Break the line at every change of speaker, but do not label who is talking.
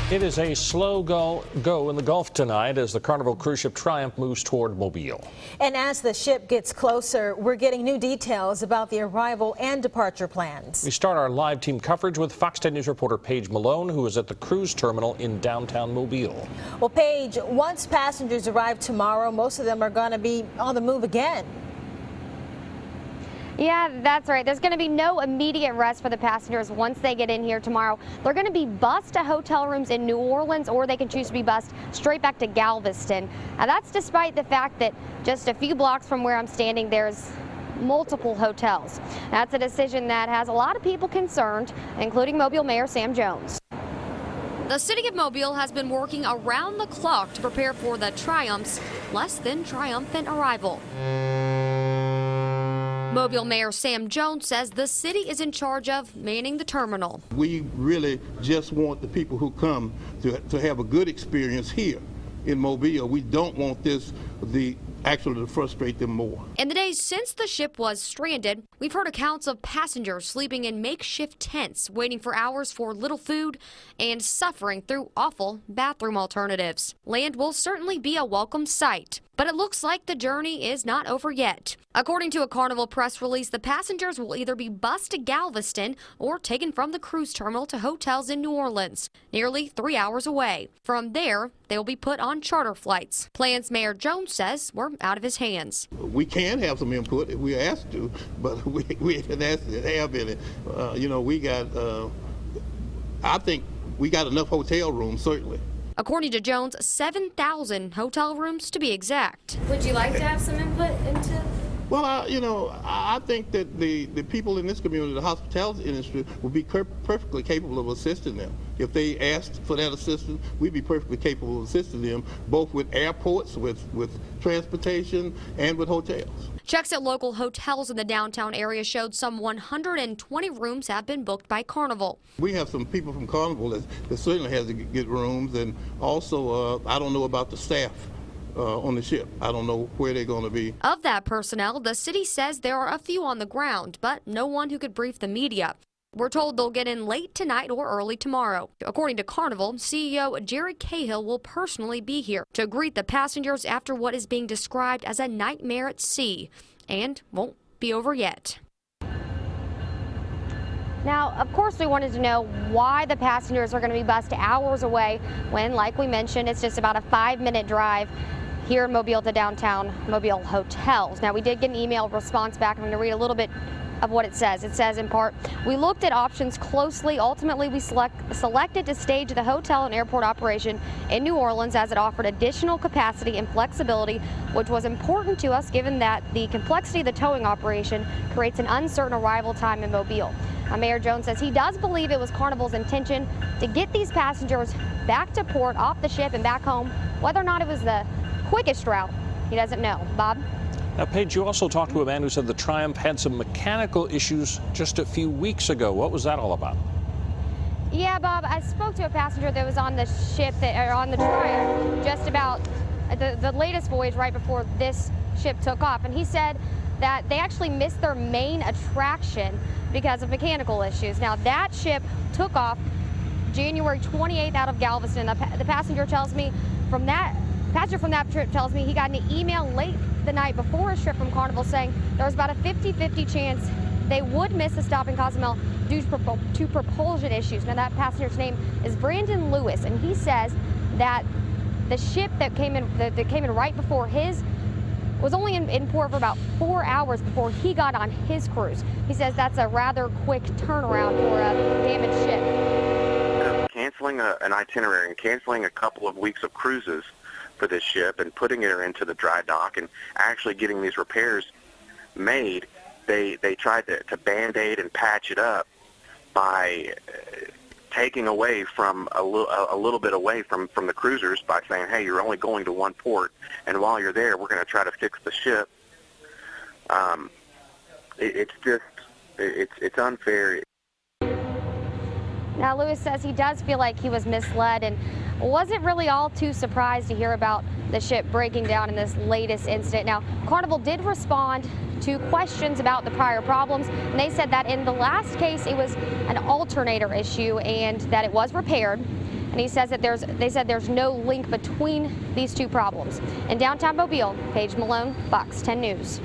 It is a slow go in the Gulf tonight as the Carnival cruise ship Triumph moves toward Mobile.
And as the ship gets closer, we're getting new details about the arrival and departure plans.
We start our live team coverage with Fox 10 News reporter Paige Malone, who is at the cruise terminal in downtown Mobile.
Well, Paige, once passengers arrive tomorrow, most of them are going to be on the move again.
Yeah, that's right. There's going to be no immediate rest for the passengers once they get in here tomorrow. They're going to be bused to hotel rooms in New Orleans, or they can choose to be bused straight back to Galveston. Now, that's despite the fact that just a few blocks from where I'm standing, there's multiple hotels. That's a decision that has a lot of people concerned, including Mobile Mayor Sam Jones.
The city of Mobile has been working around the clock to prepare for the Triumph's less than triumphant arrival. Mobile Mayor Sam Jones says the city is in charge of manning the terminal.
We really just want the people who come to have a good experience here in Mobile. We don't want this actually to frustrate them more.
In the days since the ship was stranded, we've heard accounts of passengers sleeping in makeshift tents, waiting for hours for little food, and suffering through awful bathroom alternatives. Land will certainly be a welcome sight, but it looks like the journey is not over yet. According to a Carnival press release, the passengers will either be bused to Galveston or taken from the cruise terminal to hotels in New Orleans, nearly 3 hours away. From there, they will be put on charter flights. Plans Mayor Jones says were out of his hands.
We can have some input if we're asked to, but we haven't asked to have any. We got, I think we got enough hotel rooms, certainly.
According to Jones, 7,000 hotel rooms to be exact.
Would you like to have some input into?
Well, I think that the people in this community, the hospitality industry, will be perfectly capable of assisting them. If they asked for that assistance, we'd be perfectly capable of assisting them, both with airports, with transportation, and with hotels.
Checks at local hotels in the downtown area showed some 120 rooms have been booked by Carnival.
We have some people from Carnival that certainly has to get rooms, and also I don't know about the staff on the ship. I don't know where they're going to be.
Of that personnel, the city says there are a few on the ground, but no one who could brief the media. We're told they'll get in late tonight or early tomorrow. According to Carnival, CEO Jerry Cahill will personally be here to greet the passengers after what is being described as a nightmare at sea, and won't be over yet.
Now, of course, we wanted to know why the passengers are going to be bused hours away when, like we mentioned, it's just about a 5-minute drive here in Mobile to downtown Mobile hotels. Now, we did get an email response back. I'm going to read a little bit of what it says. It says, in part, we looked at options closely. Ultimately, we selected to stage the hotel and airport operation in New Orleans as it offered additional capacity and flexibility, which was important to us given that the complexity of the towing operation creates an uncertain arrival time in Mobile. Mayor Jones says he does believe it was Carnival's intention to get these passengers back to port, off the ship, and back home. Whether or not it was the quickest route, he doesn't know. Bob?
Now, Paige, you also talked to a man who said the Triumph had some mechanical issues just a few weeks ago. What was that all about?
Yeah, Bob, I spoke to a passenger that was on the ship, on the Triumph, just about the latest voyage right before this ship took off, and he said that they actually missed their main attraction because of mechanical issues. Now, that ship took off January 28th out of Galveston. The passenger tells me from that trip tells me he got an email late the night before his trip from Carnival saying there was about a 50-50 chance they would miss a stop in Cozumel due to propulsion issues. Now, that passenger's name is Brandon Lewis, and he says that the ship that came in right before his was only in port for about 4 hours before he got on his cruise. He says that's a rather quick turnaround for a damaged ship.
Canceling an itinerary and canceling a couple of weeks of cruises for this ship and putting it into the dry dock and actually getting these repairs made, they tried to Band-Aid and patch it up by taking away from a little bit away from the cruisers by saying, hey, you're only going to one port, and while you're there, we're going to try to fix the ship. It's unfair.
Now, Lewis says he does feel like he was misled and wasn't really all too surprised to hear about the ship breaking down in this latest incident. Now, Carnival did respond to questions about the prior problems, and they said that in the last case it was an alternator issue and that it was repaired. and he says that they said there's no link between these two problems. In downtown Mobile, Paige Malone, Fox 10 News.